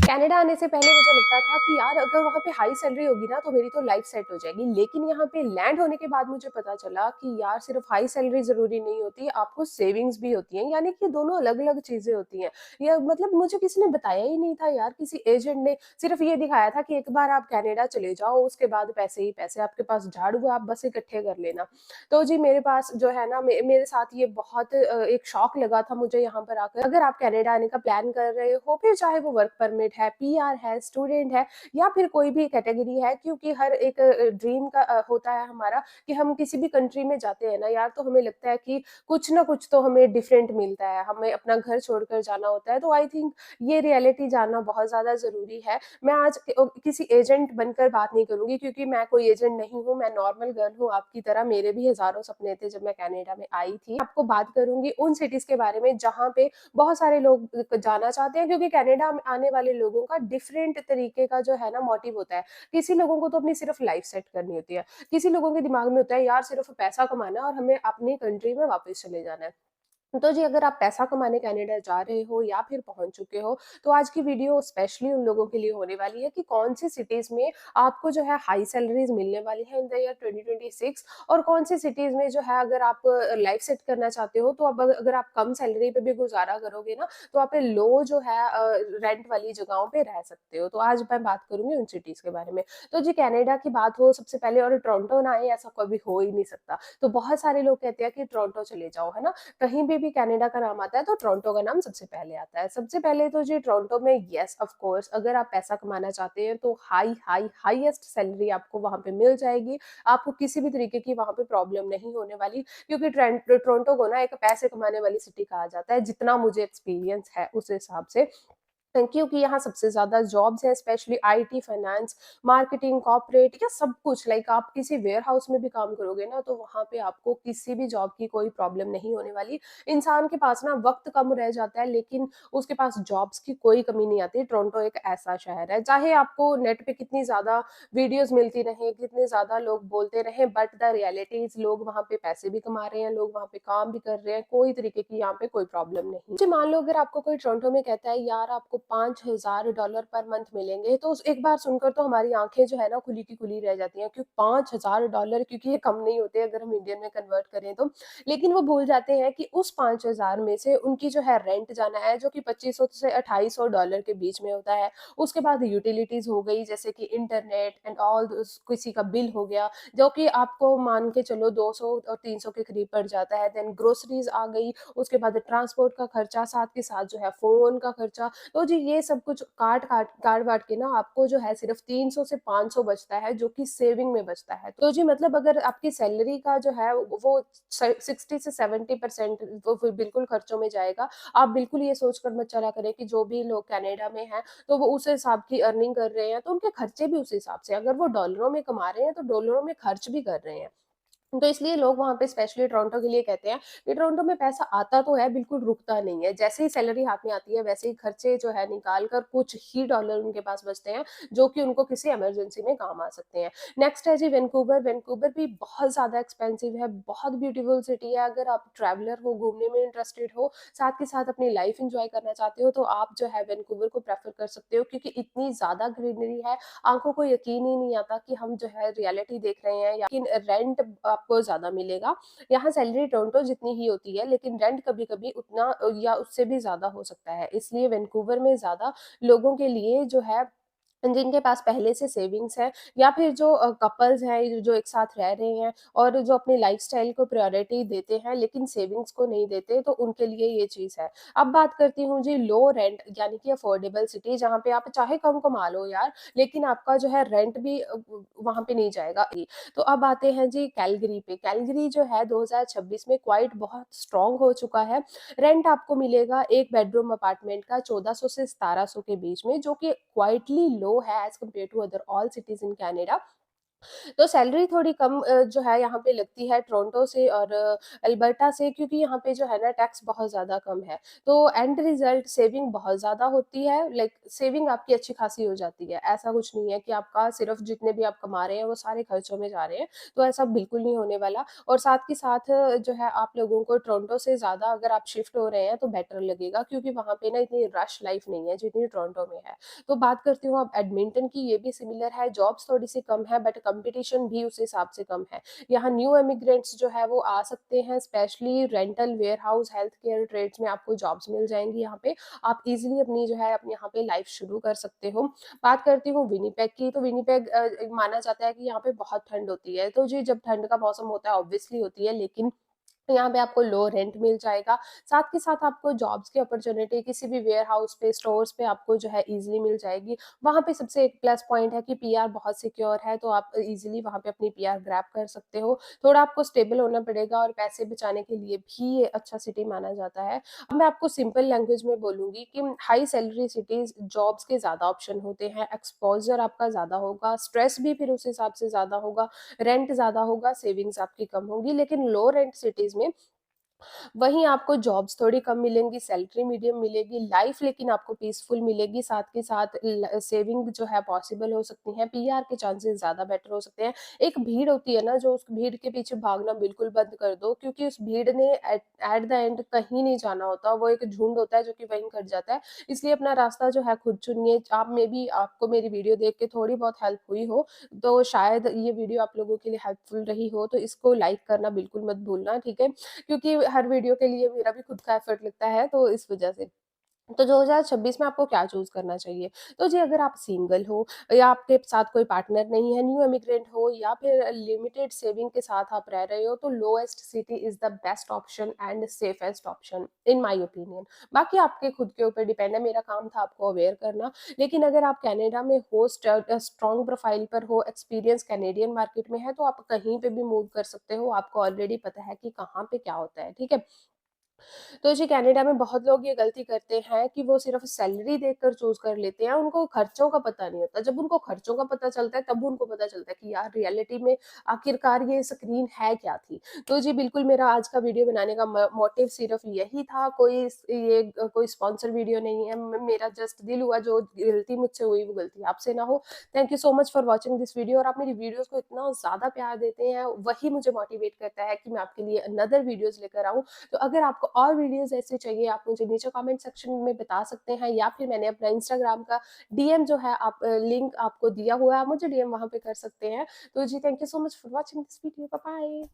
Canada आने से पहले मुझे लगता था कि यार अगर वहाँ पे हाई सैलरी होगी ना तो मेरी तो लाइफ सेट हो जाएगी। लेकिन यहाँ पे लैंड होने के बाद मुझे पता चला कि यार सिर्फ हाई सैलरी ज़रूरी नहीं होती, आपको सेविंग्स भी होती हैं। यानी कि दोनों अलग-अलग चीज़ें होती हैं। या मतलब मुझे किसी ने बताया ही नहीं था यार, किसी एजेंट ने सिर्फ ये दिखाया था कि एक बार आप कनाडा चले जाओ, उसके बाद पैसे ही पैसे आपके पास झाड़ू है, आप बस इकट्ठे कर लेना। तो जी मेरे पास जो है ना मेरे साथ ये बहुत एक शॉक लगा था मुझे यहाँ पर आकर। अगर आप कनाडा आने का प्लान कर रहे हो, फिर चाहे वो वर्क परमिट है, पीआर है, स्टूडेंट है या फिर कोई भी कैटेगरी है, क्योंकि हर एक ड्रीम का होता है हमारा कि हम किसी भी कंट्री में जाते हैं ना यार, तो हमें लगता है कि कुछ ना कुछ तो हमें डिफरेंट मिलता है, हमें अपना घर छोड़कर जाना होता है। तो आई थिंक ये रियलिटी जानना बहुत ज़्यादा ज़रूरी है। मैं आज किसी एजेंट बनकर बात नहीं करूँगी, क्योंकि मैं कोई एजेंट नहीं हूँ, मैं नॉर्मल गर्ल हूँ आपकी तरह। मेरे भी हज़ारों सपने थे जब मैं कनाडा में आई थी। आपको बात करूँगी उन सिटीज़ के बारे में जहाँ पे बहुत सारे लोग जाना चाहते हैं, क्योंकि कनाडा में आने वाले लोगों का डिफरेंट तरीके का जो है ना मोटिव होता है। किसी लोगों को तो अपनी सिर्फ लाइफ सेट करनी होती है, किसी लोगों के दिमाग में होता है यार सिर्फ पैसा कमाना है और हमें अपनी कंट्री में वापस चले जाना है। तो जी अगर आप पैसा कमाने कनाडा जा रहे हो या फिर पहुंच चुके हो, तो आज की वीडियो स्पेशली उन लोगों के लिए होने वाली है कि कौन सी सिटीज में आपको जो है हाई सैलरीज मिलने वाली है इन द ईयर 2026, और कौन सी सिटीज में जो है अगर आप लाइफ सेट करना चाहते हो, तो अब अगर आप कम सैलरी पे भी गुजारा करोगे ना, तो आप लो जो है रेंट वाली जगहों पे रह सकते हो। तो आज मैं बात करूंगी उन सिटीज के बारे में। तो जी कनाडा की बात हो सबसे पहले, और टोरंटो ना आए ऐसा कभी हो ही नहीं सकता। तो बहुत सारे लोग कहते हैं कि टोरंटो चले जाओ, है ना। कहीं भी कनाडा का नाम आता है तो टोरंटो का नाम सबसे पहले आता है। सबसे पहले तो जी टोरंटो में येस ऑफ कोर्स अगर आप पैसा कमाना चाहते हैं तो हाईएस्ट सैलरी आपको वहाँ पे मिल जाएगी। आपको किसी भी तरीके की वहाँ पे प्रॉब्लम नहीं होने वाली, क्योंकि टोरंटो को ना एक पैसे कमाने वाली सिटी कहा जाता है, जितना मुझे एक्सपीरियंस है उस हिसाब से। क्योंकि यहाँ सबसे ज़्यादा जॉब्स हैं, specially IT, finance, marketing, corporate या सब कुछ। लाइक आप किसी वेयरहाउस में भी काम करोगे ना, तो वहाँ पे आपको किसी भी जॉब की कोई प्रॉब्लम नहीं होने वाली। इंसान के पास ना वक़्त कम रह जाता है, लेकिन उसके पास जॉब्स की कोई कमी नहीं आती। टोरंटो एक ऐसा शहर है, चाहे आपको नेट पे कितनी ज़्यादा वीडियोज़ मिलती रहें, कितने ज़्यादा लोग बोलते रहें, बट द रियलिटी इज़ लोग वहाँ पे पैसे भी कमा रहे हैं, लोग वहाँ पे काम भी कर रहे हैं, कोई तरीके की यहाँ पे कोई प्रॉब्लम नहीं। जी मान लो अगर आपको कोई टोरंटो में कहता है यार आपको $5000 पर मंथ मिलेंगे, तो उस एक बार सुनकर तो हमारी आँखें जो है ना खुली की खुली रह जाती हैं, क्योंकि $5000, क्योंकि ये कम नहीं होते अगर हम इंडियन में कन्वर्ट करें तो। लेकिन वो भूल जाते हैं कि उस 5000 में से उनकी जो है रेंट जाना है, जो कि 2500 से $2800 के बीच में होता है। उसके बाद यूटिलिटीज़ हो गई, जैसे कि इंटरनेट एंड ऑल किसी का बिल हो गया, जो कि आपको मान के चलो 200 और 300 के करीब पड़ जाता है। देन ग्रोसरीज़ आ गई, उसके बाद ट्रांसपोर्ट का खर्चा, साथ के साथ जो है फ़ोन का खर्चा। तो जी ये सब कुछ काट-वाट के ना आपको जो है सिर्फ़ 300 से 500 बचता है, जो कि सेविंग में बचता है। तो जी मतलब अगर आपकी सैलरी का जो है वो 60 से 70% वो फिर बिल्कुल खर्चों में जाएगा। आप बिल्कुल ये सोच कर मत चला करें कि जो भी लोग कनाडा में हैं, तो वो उस हिसाब की अर्निंग कर रहे हैं, तो उनके खर्चे भी उस हिसाब से। अगर वो डॉलरों में कमा रहे हैं, तो डॉलरों में खर्च भी कर रहे हैं। तो इसलिए लोग वहाँ पे स्पेशली टोरंटो के लिए कहते हैं कि टोरंटो में पैसा आता तो है, बिल्कुल रुकता नहीं है। जैसे ही सैलरी हाथ में आती है, वैसे ही खर्चे जो है निकाल कर कुछ ही डॉलर उनके पास बचते हैं, जो कि उनको किसी इमरजेंसी में काम आ सकते हैं। नेक्स्ट है जी वैंकूवर। वैंकूवर भी बहुत ज़्यादा एक्सपेंसिव है, बहुत ब्यूटीफुल सिटी है। अगर आप ट्रैवलर हो, घूमने में इंटरेस्टेड हो, साथ के साथ अपनी लाइफ एन्जॉय करना चाहते हो, तो आप जो है वैंकूवर को प्रेफ़र कर सकते हो, क्योंकि इतनी ज़्यादा ग्रीनरी है, आँखों को यकीन ही नहीं आता कि हम जो है रियलिटी देख रहे हैं, या लेकिन रेंट आपको ज़्यादा मिलेगा। यहाँ सैलरी टोरंटो जितनी ही होती है, लेकिन रेंट कभी-कभी उतना या उससे भी ज़्यादा हो सकता है। इसलिए वैंकूवर में ज़्यादा लोगों के लिए जो है, जिनके पास पहले से सेविंग्स है, या फिर जो कपल्स हैं जो एक साथ रह रहे हैं और जो अपनी लाइफ़स्टाइल को प्रायोरिटी देते हैं, लेकिन सेविंग्स को नहीं देते, तो उनके लिए ये चीज़ है। अब बात करती हूँ जी लो रेंट यानी कि अफोर्डेबल सिटी, जहाँ पे आप चाहे कम कमा लो यार, लेकिन आपका जो है रेंट भी वहाँ पे नहीं जाएगा। तो अब आते हैं जी कैलगरी पे। कैलगरी जो है 2026 में क्वाइट बहुत स्ट्रॉन्ग हो चुका है। रेंट आपको मिलेगा एक बेडरूम अपार्टमेंट का 1400 से 1700 के बीच में, जो कि क्वाइटली लो है as compare to other all cities in Canada. तो सैलरी थोड़ी कम जो है यहाँ पे लगती है टोरंटो से और अल्बर्टा से, क्योंकि यहाँ पे जो है ना टैक्स बहुत ज़्यादा कम है। तो एंड रिज़ल्ट सेविंग बहुत ज़्यादा होती है, लाइक सेविंग आपकी अच्छी खासी हो जाती है। ऐसा कुछ नहीं है कि आपका सिर्फ़ जितने भी आप कमा रहे हैं वो सारे खर्चों में जा रहे हैं, तो ऐसा बिल्कुल नहीं होने वाला। और साथ के साथ जो है आप लोगों को टोरंटो से ज़्यादा अगर आप शिफ्ट हो रहे हैं तो बेटर लगेगा, क्योंकि वहाँ पे ना इतनी रश लाइफ़ नहीं है जितनी टोरंटो में है। तो बात करती हूँ अब एडमिंटन की, ये भी सिमिलर है, जॉब्स थोड़ी-सी कम है बट कंपटीशन भी उस हिसाब से कम है। यहाँ न्यू इमिग्रेंट्स जो है वो आ सकते हैं, specially rental, warehouse, health care trades में आपको जॉब्स मिल जाएँगी यहाँ पे। आप ईज़िली अपनी जो है अपने यहाँ पे लाइफ शुरू कर सकते हो। बात करती हूँ विनिपेग की, तो विनिपेग माना जाता है कि यहाँ पे बहुत ठंड होती है, तो जी जब ठंड का मौसम होता है ऑब्वियसली होती है, लेकिन यहाँ पे आपको लो रेंट मिल जाएगा। साथ के साथ आपको जॉब्स की अपॉर्च्युनिटी किसी भी वेयरहाउस पे, स्टोर्स पे आपको जो है ईज़िली मिल जाएगी। वहाँ पे सबसे एक प्लस पॉइंट है कि पीआर बहुत सिक्योर है, तो आप ईज़िली वहाँ पे अपनी पीआर ग्रैब कर सकते हो। थोड़ा आपको स्टेबल होना पड़ेगा और पैसे बचाने के लिए भी ये अच्छा सिटी माना जाता है। अब मैं आपको सिंपल लैंग्वेज में बोलूँगी कि हाई सैलरी सिटीज़ जॉब्स के ज़्यादा ऑप्शन होते हैं, एक्सपोज़र आपका ज़्यादा होगा, स्ट्रेस भी फिर उस हिसाब से ज़्यादा होगा, रेंट ज़्यादा होगा, सेविंग्स आपकी कम होगी। लेकिन लो रेंट सिटीज़ में वहीं आपको जॉब्स थोड़ी कम मिलेंगी, सैलरी मीडियम मिलेगी, लाइफ लेकिन आपको पीसफुल मिलेगी, साथ के साथ सेविंग जो है पॉसिबल हो सकती है, पीआर के चांसेस ज़्यादा बेटर हो सकते हैं। एक भीड़ होती है ना, जो उस भीड़ के पीछे भागना बिल्कुल बंद कर दो, क्योंकि उस भीड़ ने एट एट द एंड कहीं नहीं जाना होता, वो एक झुंड होता है जो कि वहीं कट जाता है। इसलिए अपना रास्ता जो है खुद चुनिए। आप में भी आपको मेरी वीडियो देख के थोड़ी बहुत हेल्प हुई हो, तो शायद ये वीडियो आप लोगों के लिए हेल्पफुल रही हो, तो इसको लाइक करना बिल्कुल मत भूलना, ठीक है? क्योंकि हर वीडियो के लिए मेरा भी खुद का एफर्ट लगता है, तो इस वजह से। तो 2026 में आपको क्या चूज़ करना चाहिए? तो जी अगर आप सिंगल हो या आपके साथ कोई पार्टनर नहीं है, न्यू इमिग्रेंट हो या फिर लिमिटेड सेविंग के साथ आप रह रहे हो, तो lowest city is the best option and safest option in my opinion. बाकी आपके खुद के ऊपर डिपेंड है, मेरा काम था आपको अवेयर करना। लेकिन अगर आप कनाडा में हो, स्ट्रॉन्ग प्रोफाइल पर हो, एक्सपीरियंस कैनेडियन मार्केट में है, तो आप कहीं पे भी मूव कर सकते हो। आपको ऑलरेडी पता है कि कहाँ पे क्या होता है, ठीक है? तो जी कनाडा में बहुत लोग ये गलती करते हैं कि वो सिर्फ़ सैलरी देखकर चूज़ कर लेते हैं, उनको खर्चों का पता नहीं होता। जब उनको खर्चों का पता चलता है, तब उनको पता चलता है कि यार रियलिटी में आखिरकार ये स्क्रीन है क्या थी। तो जी बिल्कुल मेरा आज का वीडियो बनाने का म मोटिव सिर्फ़ यही था, कोई स्पॉन्सर वीडियो नहीं है। म मेरा जस्ट दिल हुआ, जो गलती मुझसे हुई वो गलती आपसे ना हो। Thank you so much for watching this video, और आप मेरी वीडियोज़ को इतना ज़्यादा प्यार देते हैं, वही मुझे मोटिवेट करता है कि मैं आपके लिए अनदर वीडियोज़ लेकर आऊँ। तो अगर आपको और वीडियोज़ ऐसे चाहिए, आप मुझे नीचे कमेंट सेक्शन में बता सकते हैं, या फिर मैंने अपना इंस्टाग्राम का डीएम जो है, आप लिंक आपको दिया हुआ है, आप मुझे डीएम वहाँ पे कर सकते हैं। तो जी thank you so much for watching this video. Bye bye.